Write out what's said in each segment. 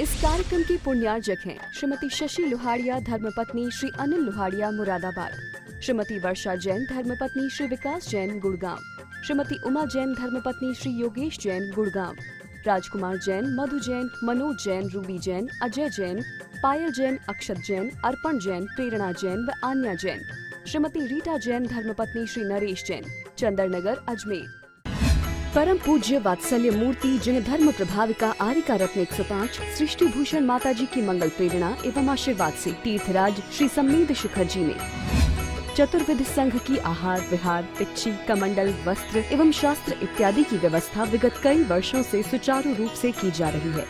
इस कार्यक्रम के पुण्यार्जक हैं श्रीमती शशि लोहाड़िया धर्मपत्नी श्री अनिल लोहाड़िया मुरादाबाद, श्रीमती वर्षा जैन धर्मपत्नी श्री विकास जैन गुड़गांव, श्रीमती उमा जैन धर्मपत्नी श्री योगेश जैन गुड़गांव, राजकुमार जैन, मधु जैन, मनोज जैन, रूबी जैन, अजय जैन, पायल जैन, अक्षत जैन, अर्पण जैन, प्रेरणा जैन व आन्या जैन, श्रीमती रीटा जैन धर्मपत्नी श्री नरेश जैन, चंदरनगर अजमेर। परम पूज्य वात्सल्य मूर्ति जिन्हें धर्म प्रभाविका आरिका रत्न 105 सृष्टि भूषण माता जी की मंगल प्रेरणा एवं आशीर्वाद से तीर्थराज श्री सम्मेद शिखर जी में चतुर्विध संघ की आहार विहार, पिच्छी, कमंडल, वस्त्र एवं शास्त्र इत्यादि की व्यवस्था विगत कई वर्षों से सुचारू रूप से की जा रही है।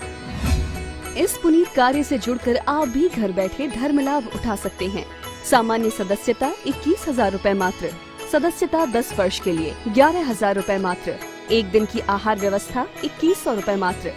इस पुनीत कार्य से जुड़कर आप भी घर बैठे धर्म लाभ उठा सकते हैं। सामान्य सदस्यता 21,000 रूपए मात्र, सदस्यता 10 वर्ष के लिए 11,000 रूपए मात्र, एक दिन की आहार व्यवस्था 2100 रूपए मात्र।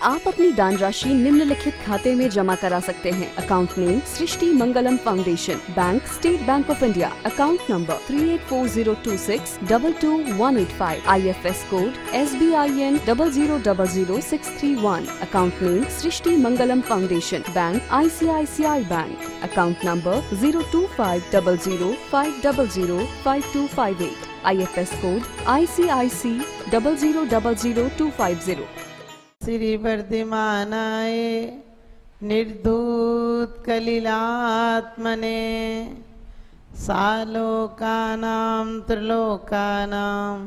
आप अपनी दान राशि निम्नलिखित खाते में जमा करा सकते हैं। Account name Srishti Mangalam foundation, bank state bank of India, account number 384026222185, IFS code SBIN 0000631, account name Srishti Mangalam foundation, bank ICICI bank, account number 02500500528, IFS code ICIC 0000250। श्री वर्धिमानाय निर्धूत कलिलात्मने सालोकानां त्रिलोकानां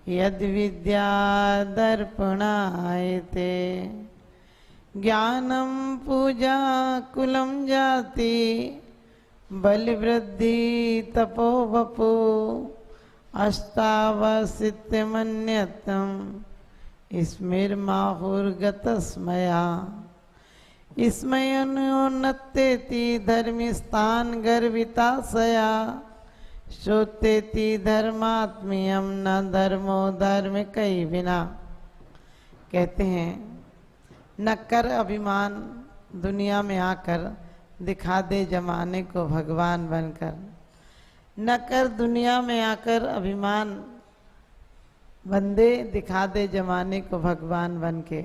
यद्विद्या दर्पणायते ज्ञानं पूजा कुलं जाति बलिवृद्धि तपो वपु अष्टावसित्यमन्यतम् स्मिर्माहुर्गतस्मया स्मयनोन्नतेति धर्मस्थान गर्विताशया श्रोतेति धर्मात्म्यम न धर्मो धर्म कई बिना। कहते हैं न कर अभिमान दुनिया में आकर दिखा दे जमाने को भगवान बनकर, न कर दुनिया में आकर अभिमान बंदे दिखा दे जमाने को भगवान बन के।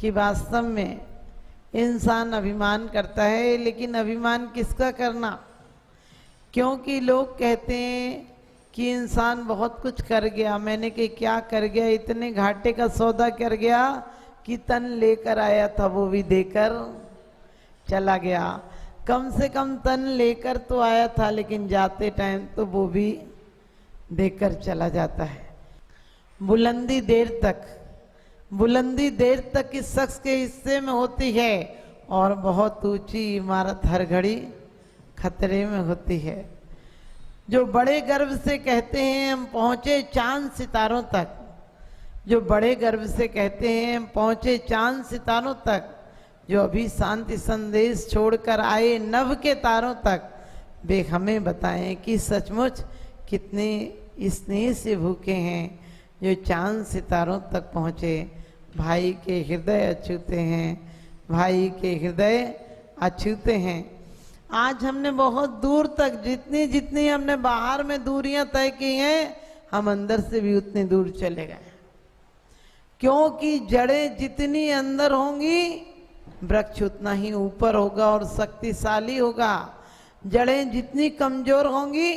कि वास्तव में इंसान अभिमान करता है, लेकिन अभिमान किसका करना? क्योंकि लोग कहते हैं कि इंसान बहुत कुछ कर गया। मैंने कि क्या कर गया? इतने घाटे का सौदा कर गया कि तन लेकर आया था वो भी देकर चला गया। कम से कम तन लेकर तो आया था, लेकिन जाते टाइम तो वो भी देकर चला जाता है। बुलंदी देर तक इस शख्स के हिस्से में होती है और बहुत ऊंची इमारत हर घड़ी खतरे में होती है। जो बड़े गर्व से कहते हैं हम पहुंचे चांद सितारों तक, जो बड़े गर्व से कहते हैं हम पहुंचे चांद सितारों तक, जो अभी शांति संदेश छोड़कर आए नभ के तारों तक, वे हमें बताएं कि सचमुच कितने स्नेह से भूखे हैं जो चांद सितारों तक पहुँचे। भाई के हृदय अछूते हैं, भाई के हृदय अछूते हैं। आज हमने बहुत दूर तक जितनी जितनी हमने बाहर में दूरियां तय की हैं, हम अंदर से भी उतनी दूर चले गए। क्योंकि जड़ें जितनी अंदर होंगी वृक्ष उतना ही ऊपर होगा और शक्तिशाली होगा। जड़ें जितनी कमजोर होंगी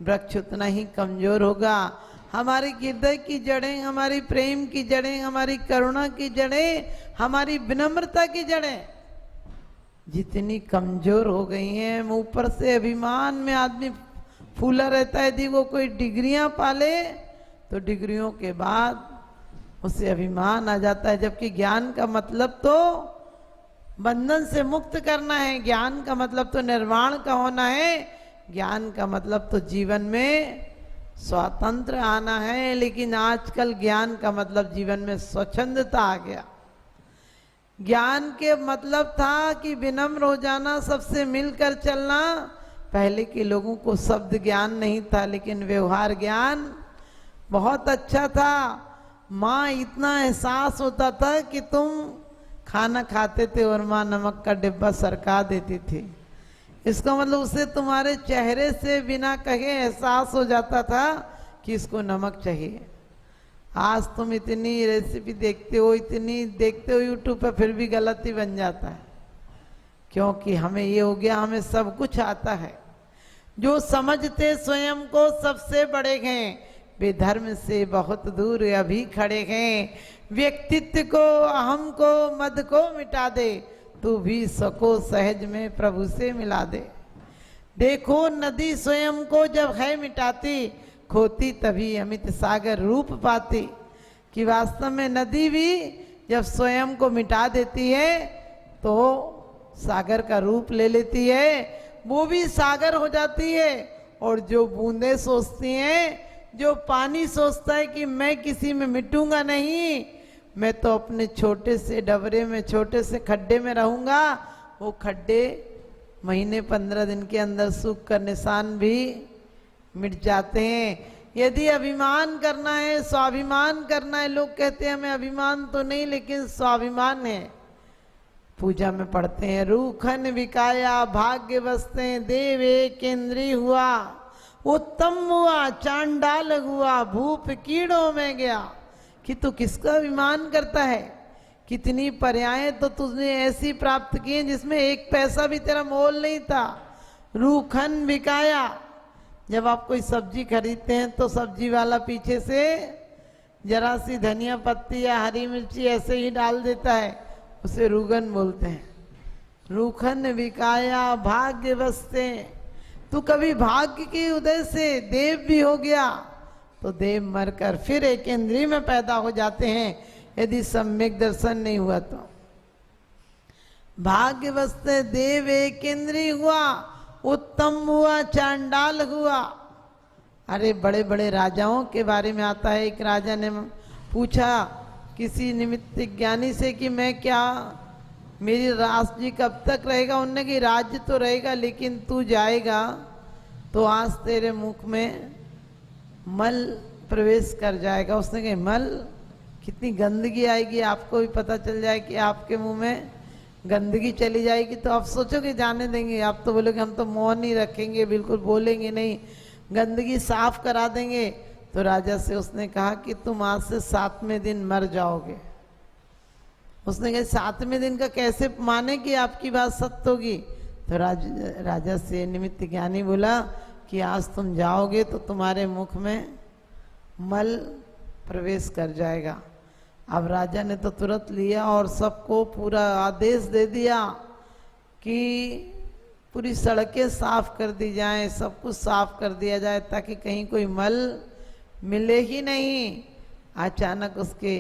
वृक्ष उतना ही कमजोर होगा। हमारे हृदय की जड़ें, हमारी प्रेम की जड़ें, हमारी करुणा की जड़ें, हमारी विनम्रता की जड़ें जितनी कमजोर हो गई हैं, ऊपर से अभिमान में आदमी फूला रहता है। यदि वो कोई डिग्रियां पाले तो डिग्रियों के बाद उसे अभिमान आ जाता है। जबकि ज्ञान का मतलब तो बंधन से मुक्त करना है, ज्ञान का मतलब तो निर्वाण का होना है, ज्ञान का मतलब तो जीवन में स्वतंत्र आना है। लेकिन आजकल ज्ञान का मतलब जीवन में स्वच्छंदता आ गया। ज्ञान के मतलब था कि विनम्र हो जाना, सबसे मिलकर चलना। पहले के लोगों को शब्द ज्ञान नहीं था, लेकिन व्यवहार ज्ञान बहुत अच्छा था। माँ इतना एहसास होता था कि तुम खाना खाते थे और माँ नमक का डिब्बा सरका देती थी। इसका मतलब उसे तुम्हारे चेहरे से बिना कहे एहसास हो जाता था कि इसको नमक चाहिए। आज तुम इतनी रेसिपी देखते हो, इतनी देखते हो यूट्यूब पे, फिर भी गलत ही बन जाता है, क्योंकि हमें ये हो गया, हमें सब कुछ आता है। जो समझते स्वयं को सबसे बड़े हैं, वे धर्म से बहुत दूर अभी खड़े हैं। व्यक्तित्व को, अहम को, मद को मिटा दे, तू भी सको सहज में प्रभु से मिला दे। देखो नदी स्वयं को जब है मिटाती, खोती तभी अमित सागर रूप पाती। कि वास्तव में नदी भी जब स्वयं को मिटा देती है तो सागर का रूप ले लेती है, वो भी सागर हो जाती है। और जो बूंदे सोचती हैं, जो पानी सोचता है कि मैं किसी में मिटूंगा नहीं, मैं तो अपने छोटे से डबरे में, छोटे से खड्डे में रहूंगा, वो खड्डे महीने 15 दिन के अंदर सूख कर निशान भी मिट जाते हैं। यदि अभिमान करना है, स्वाभिमान करना है, लोग कहते हैं हमें अभिमान तो नहीं लेकिन स्वाभिमान है। पूजा में पढ़ते हैं, रूखन विकाया भाग्य बसते, देव एक इंद्री हुआ, उत्तम हुआ चांडाल हुआ, भूप कीड़ों में गया। कि तू किसका अभिमान करता है? कितनी पर्यायें तो तुझने ऐसी प्राप्त की हैं जिसमें एक पैसा भी तेरा मोल नहीं था। रूखन बिकाया, जब आप कोई सब्जी खरीदते हैं तो सब्जी वाला पीछे से जरा सी धनिया पत्ती या हरी मिर्ची ऐसे ही डाल देता है, उसे रूगन बोलते हैं। रूखन बिकाया भाग्य बसते, तू कभी भाग्य के उदय से देव भी हो गया तो देव मरकर फिर एक इंद्रिय में पैदा हो जाते हैं, यदि सम्यक दर्शन नहीं हुआ तो। भाग्य बसते देव एक इंद्रिय हुआ, उत्तम हुआ चांडाल हुआ। अरे बड़े बड़े राजाओं के बारे में आता है, एक राजा ने पूछा किसी निमित्त ज्ञानी से कि मैं क्या, मेरी राज्य कब तक रहेगा? उन्होंने कि राज्य तो रहेगा लेकिन तू जाएगा तो आज तेरे मुख में मल प्रवेश कर जाएगा। उसने कहा मल, कितनी गंदगी आएगी, आपको भी पता चल जाए कि आपके मुंह में गंदगी चली जाएगी तो आप सोचोगे जाने देंगे? आप तो बोलोगे हम तो मौन ही रखेंगे, बिल्कुल बोलेंगे नहीं, गंदगी साफ करा देंगे। तो राजा से उसने कहा कि तुम आज से 7वें दिन मर जाओगे। उसने कहा 7वें दिन का कैसे माने कि आपकी बात सत्य होगी? तो राजा से निमित्त ज्ञानी बोला कि आज तुम जाओगे तो तुम्हारे मुख में मल प्रवेश कर जाएगा। अब राजा ने तो तुरंत लिया और सबको पूरा आदेश दे दिया कि पूरी सड़कें साफ कर दी जाएं, सब कुछ साफ कर दिया जाए ताकि कहीं कोई मल मिले ही नहीं। अचानक उसके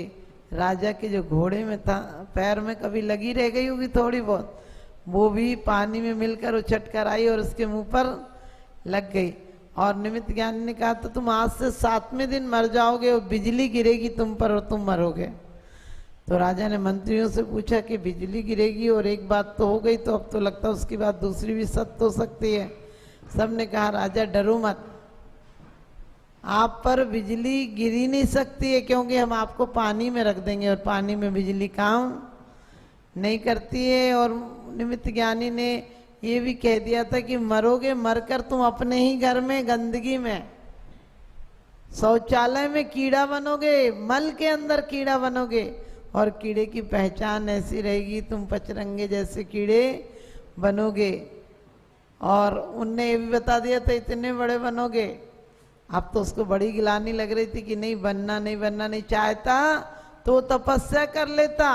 राजा के जो घोड़े में था पैर में कभी लगी रह गई होगी थोड़ी बहुत, वो भी पानी में मिलकर उछट कर आई और उसके मुंह पर लग गई। और निमित्त ज्ञानी ने कहा तो तुम आज से 7वें दिन मर जाओगे और बिजली गिरेगी तुम पर और तुम मरोगे। तो राजा ने मंत्रियों से पूछा कि बिजली गिरेगी और एक बात तो हो गई, तो अब तो लगता है उसकी बात दूसरी भी सत्य हो सकती है। सब ने कहा राजा डरो मत, आप पर बिजली गिरी नहीं सकती है क्योंकि हम आपको पानी में रख देंगे और पानी में बिजली काम नहीं करती है। और निमित्त ज्ञानी ने ये भी कह दिया था कि मरोगे, मरकर तुम अपने ही घर में गंदगी में शौचालय में कीड़ा बनोगे, मल के अंदर कीड़ा बनोगे और कीड़े की पहचान ऐसी रहेगी तुम पचरंगे जैसे कीड़े बनोगे। और उनने ये भी बता दिया था इतने बड़े बनोगे। अब तो उसको बड़ी गिलानी लग रही थी कि नहीं बनना नहीं चाहता तो तपस्या कर लेता,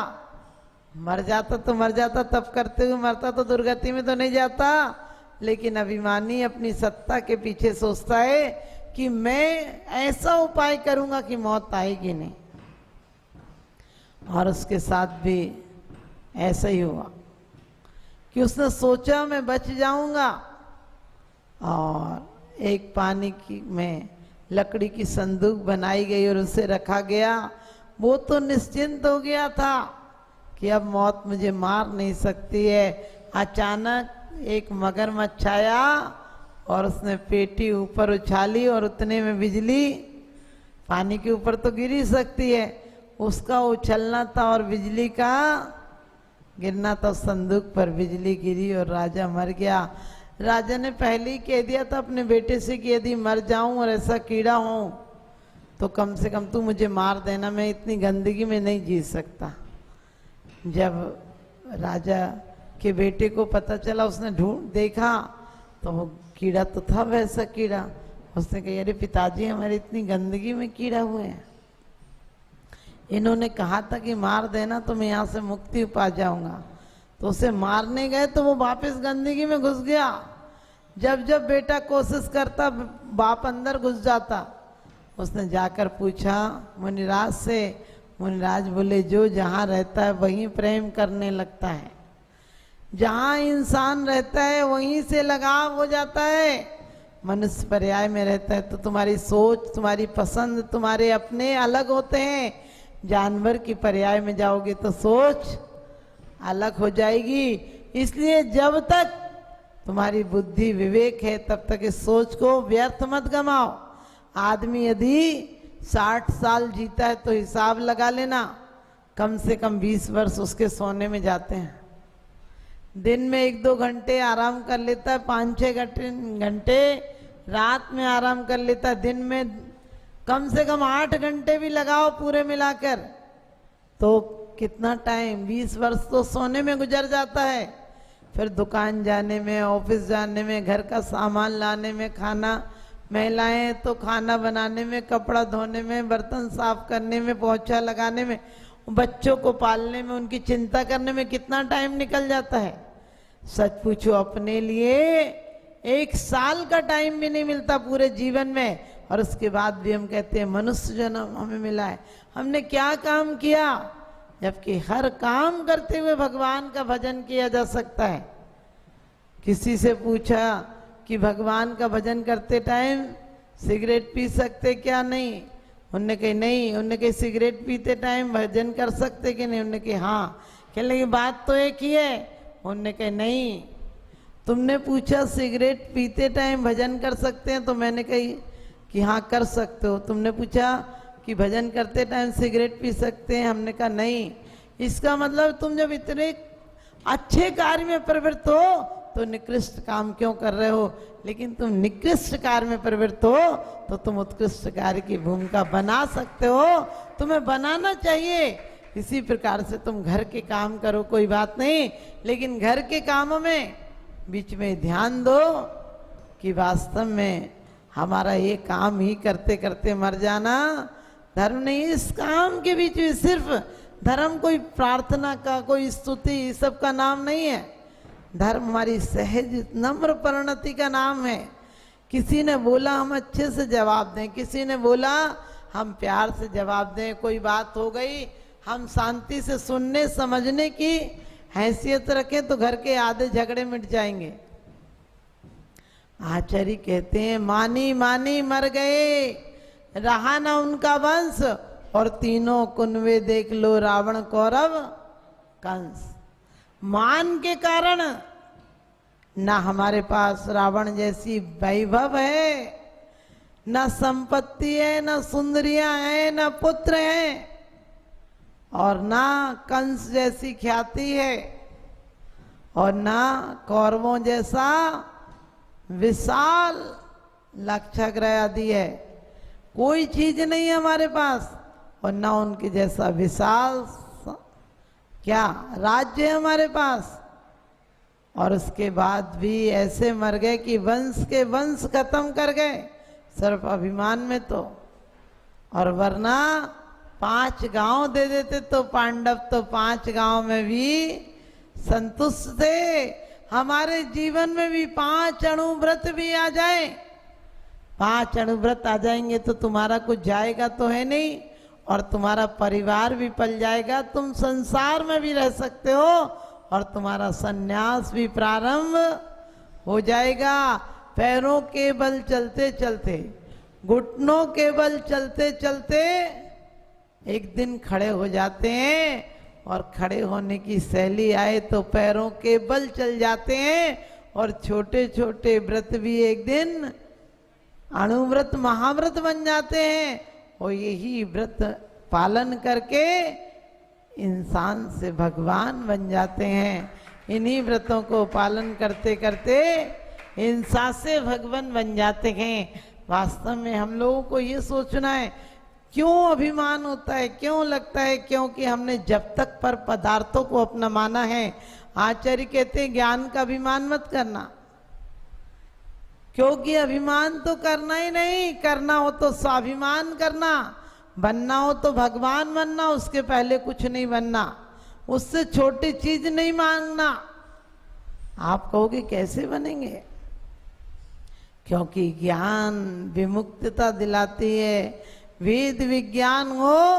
मर जाता तो मर जाता, तब करते हुए मरता तो दुर्गति में तो नहीं जाता। लेकिन अभिमानी अपनी सत्ता के पीछे सोचता है कि मैं ऐसा उपाय करूंगा कि मौत आएगी नहीं। और उसके साथ भी ऐसा ही हुआ कि उसने सोचा मैं बच जाऊंगा। और एक पानी की में लकड़ी की संदूक बनाई गई और उसे रखा गया। वो तो निश्चिंत हो गया था कि अब मौत मुझे मार नहीं सकती है। अचानक एक मगरमच्छ आया और उसने पेटी ऊपर उछाली और उतने में बिजली, पानी के ऊपर तो गिर ही सकती है, उसका उछलना था और बिजली का गिरना था। संदूक पर बिजली गिरी और राजा मर गया। राजा ने पहले ही कह दिया था अपने बेटे से कि यदि मर जाऊं और ऐसा कीड़ा हो तो कम से कम तू मुझे मार देना, मैं इतनी गंदगी में नहीं जी सकता। जब राजा के बेटे को पता चला, उसने ढूंढ देखा तो वो कीड़ा तो था वैसा कीड़ा। उसने कहा अरे पिताजी हमारे इतनी गंदगी में कीड़ा हुए हैं, इन्होंने कहा था कि मार देना तो मैं यहाँ से मुक्ति पा जाऊंगा। तो उसे मारने गए तो वो वापस गंदगी में घुस गया। जब जब बेटा कोशिश करता बाप अंदर घुस जाता। उसने जाकर पूछा मुनिराज से, मुनिराज बोले जो जहाँ रहता है वहीं प्रेम करने लगता है, जहाँ इंसान रहता है वहीं से लगाव हो जाता है। मनुष्य पर्याय में रहता है तो तुम्हारी सोच, तुम्हारी पसंद, तुम्हारे अपने अलग होते हैं। जानवर की पर्याय में जाओगे तो सोच अलग हो जाएगी। इसलिए जब तक तुम्हारी बुद्धि विवेक है तब तक इस सोच को व्यर्थ मत गमाओ। आदमी यदि 60 साल जीता है तो हिसाब लगा लेना, कम से कम 20 वर्ष उसके सोने में जाते हैं। दिन में 1-2 घंटे आराम कर लेता है, 5-6 घंटे रात में आराम कर लेता है। दिन में कम से कम 8 घंटे भी लगाओ पूरे मिलाकर तो कितना टाइम, 20 वर्ष तो सोने में गुजर जाता है। फिर दुकान जाने में, ऑफिस जाने में, घर का सामान लाने में, खाना, महिलाएं तो खाना बनाने में, कपड़ा धोने में, बर्तन साफ करने में, पोंछा लगाने में, बच्चों को पालने में, उनकी चिंता करने में कितना टाइम निकल जाता है। सच पूछो अपने लिए 1 साल का टाइम भी नहीं मिलता पूरे जीवन में। और उसके बाद भी हम कहते हैं मनुष्य जन्म हमें मिला है, हमने क्या काम किया। जबकि हर काम करते हुए भगवान का भजन किया जा सकता है। किसी से पूछा कि भगवान का भजन करते टाइम सिगरेट पी सकते क्या? नहीं। उन्होंने कही नहीं। उन्होंने कही सिगरेट पीते टाइम भजन कर सकते कि नहीं? उन्होंने कही हाँ। कहने लगी बात तो एक ही है। उन्होंने कही नहीं। तुमने पूछा सिगरेट पीते टाइम भजन कर सकते हैं, तो मैंने कही कि हाँ कर सकते हो। तुमने पूछा कि भजन करते टाइम सिगरेट पी सकते हैं, हमने कहा नहीं। इसका मतलब तुम जब इतने अच्छे कार्य में प्रवृत्त हो तो निकृष्ट काम क्यों कर रहे हो? लेकिन तुम निकृष्ट कार्य में प्रवृत्त हो तो तुम उत्कृष्ट कार्य की भूमिका बना सकते हो, तुम्हें बनाना चाहिए। इसी प्रकार से तुम घर के काम करो, कोई बात नहीं, लेकिन घर के कामों में बीच में ध्यान दो कि वास्तव में हमारा ये काम ही करते करते मर जाना धर्म नहीं। इस काम के बीच में सिर्फ धर्म कोई प्रार्थना का, कोई स्तुति, इस सब का नाम नहीं है। धर्म हमारी सहज नम्र परिणति का नाम है। किसी ने बोला हम अच्छे से जवाब दें, किसी ने बोला हम प्यार से जवाब दें, कोई बात हो गई हम शांति से सुनने समझने की हैसियत रखें तो घर के आधे झगड़े मिट जाएंगे। आचार्य कहते हैं मानी मानी मर गए, रहा ना उनका वंश, और तीनों कुनवे देख लो रावण कौरव कंस। मान के कारण ना हमारे पास रावण जैसी वैभव है, ना संपत्ति है, ना सुंदरियां हैं, ना पुत्र हैं, और ना कंस जैसी ख्याति है, और ना कौरवों जैसा विशाल लक्षाग्रह आदि है। कोई चीज नहीं है हमारे पास, और ना उनके जैसा विशाल क्या राज्य है हमारे पास। और उसके बाद भी ऐसे मर गए कि वंश के वंश खत्म कर गए सिर्फ अभिमान में तो। और वरना 5 गांव दे देते तो पांडव तो 5 गांव में भी संतुष्ट थे। हमारे जीवन में भी 5 अणुव्रत भी आ जाए, 5 अणुव्रत आ जाएंगे तो तुम्हारा कुछ जाएगा तो है नहीं, और तुम्हारा परिवार भी पल जाएगा, तुम संसार में भी रह सकते हो, और तुम्हारा सन्यास भी प्रारंभ हो जाएगा। पैरों के बल चलते चलते, घुटनों के बल चलते चलते एक दिन खड़े हो जाते हैं, और खड़े होने की शैली आए तो पैरों के बल चल जाते हैं, और छोटे छोटे व्रत भी एक दिन अणुव्रत महाव्रत बन जाते हैं। और यही व्रत पालन करके इंसान से भगवान बन जाते हैं। इन्हीं व्रतों को पालन करते करते इंसान से भगवान बन जाते हैं। वास्तव में हम लोगों को ये सोचना है क्यों अभिमान होता है, क्यों लगता है? क्योंकि हमने जब तक पर पदार्थों को अपना माना है। आचार्य कहते हैं ज्ञान का अभिमान मत करना, क्योंकि अभिमान तो करना ही नहीं, करना हो तो स्वाभिमान करना, बनना हो तो भगवान बनना, उसके पहले कुछ नहीं बनना, उससे छोटी चीज नहीं मांगना। आप कहोगे कैसे बनेंगे? क्योंकि ज्ञान विमुक्तता दिलाती है। वेद विज्ञान हो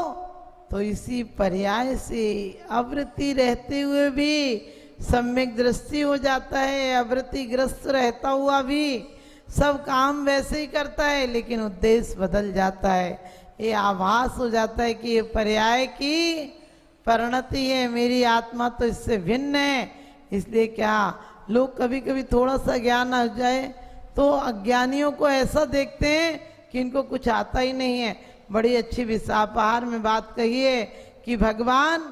तो इसी पर्याय से आवृत्ति रहते हुए भी सम्यक दृष्टि हो जाता है, आवृत्तिग्रस्त रहता हुआ भी सब काम वैसे ही करता है, लेकिन उद्देश्य बदल जाता है। ये आभास हो जाता है कि ये पर्याय की परिणति है, मेरी आत्मा तो इससे भिन्न है। इसलिए क्या लोग कभी कभी थोड़ा सा ज्ञान आ जाए तो अज्ञानियों को ऐसा देखते हैं कि इनको कुछ आता ही नहीं है। बड़ी अच्छी विसापहार में बात कही है कि भगवान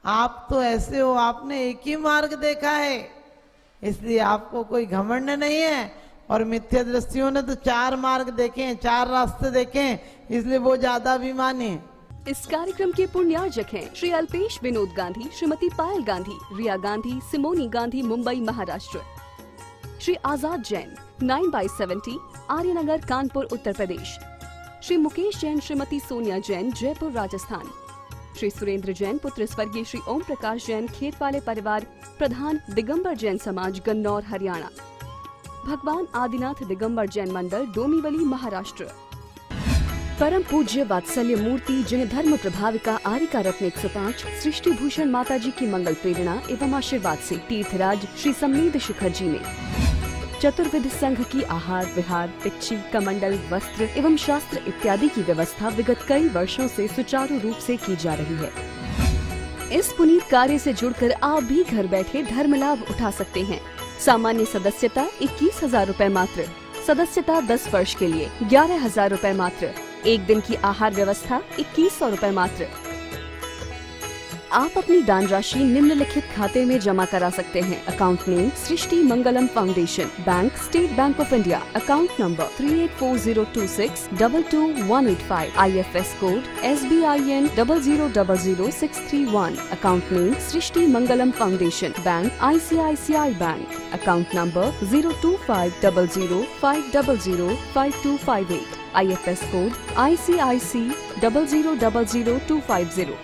आप तो ऐसे हो, आपने एक ही मार्ग देखा है, इसलिए आपको कोई घमंड नहीं है। और मिथ्या दृष्टियों ने तो 4 मार्ग देखे हैं, 4 रास्ते देखे हैं, इसलिए वो ज्यादा अभिमानी है। इस कार्यक्रम के पुण्यार्जक हैं श्री अल्पेश विनोद गांधी, श्रीमती पायल गांधी, रिया गांधी, सिमोनी गांधी, मुंबई महाराष्ट्र। श्री आजाद जैन 9/70 आर्यनगर, कानपुर, उत्तर प्रदेश। श्री मुकेश जैन, श्रीमती सोनिया जैन, जयपुर, राजस्थान। श्री सुरेंद्र जैन पुत्र स्वर्गीय श्री ओम प्रकाश जैन, खेत वाले परिवार, प्रधान दिगंबर जैन समाज, गन्नौर, हरियाणा। भगवान आदिनाथ दिगंबर जैन मंडल, डोंबिवली, महाराष्ट्र। परम पूज्य वात्सल्य मूर्ति जिन्हें धर्म प्रभाविका आरिका रत्न 105 सृष्टि भूषण माता जी की मंगल प्रेरणा एवं आशीर्वाद से तीर्थराज श्री सम्मेद शिखर जी में चतुर्विध संघ की आहार विहार, पिच्ची, कमंडल, वस्त्र एवं शास्त्र इत्यादि की व्यवस्था विगत कई वर्षों से सुचारू रूप से की जा रही है। इस पुनीत कार्य से जुड़कर आप भी घर बैठे धर्म लाभ उठा सकते हैं। सामान्य सदस्यता 21,000 रूपए मात्र, सदस्यता 10 वर्ष के लिए 11,000 रूपए मात्र, एक दिन की आहार व्यवस्था 2100 रूपए मात्र। आप अपनी दान राशि निम्नलिखित खाते में जमा करा सकते हैं। Account name Srishti Mangalam foundation, bank state bank of India, account number 384026222185, IFS code SBIN 0000631, account name Srishti Mangalam foundation, bank ICICI bank, account number 0250050052258, IFS code ICIC 0000250।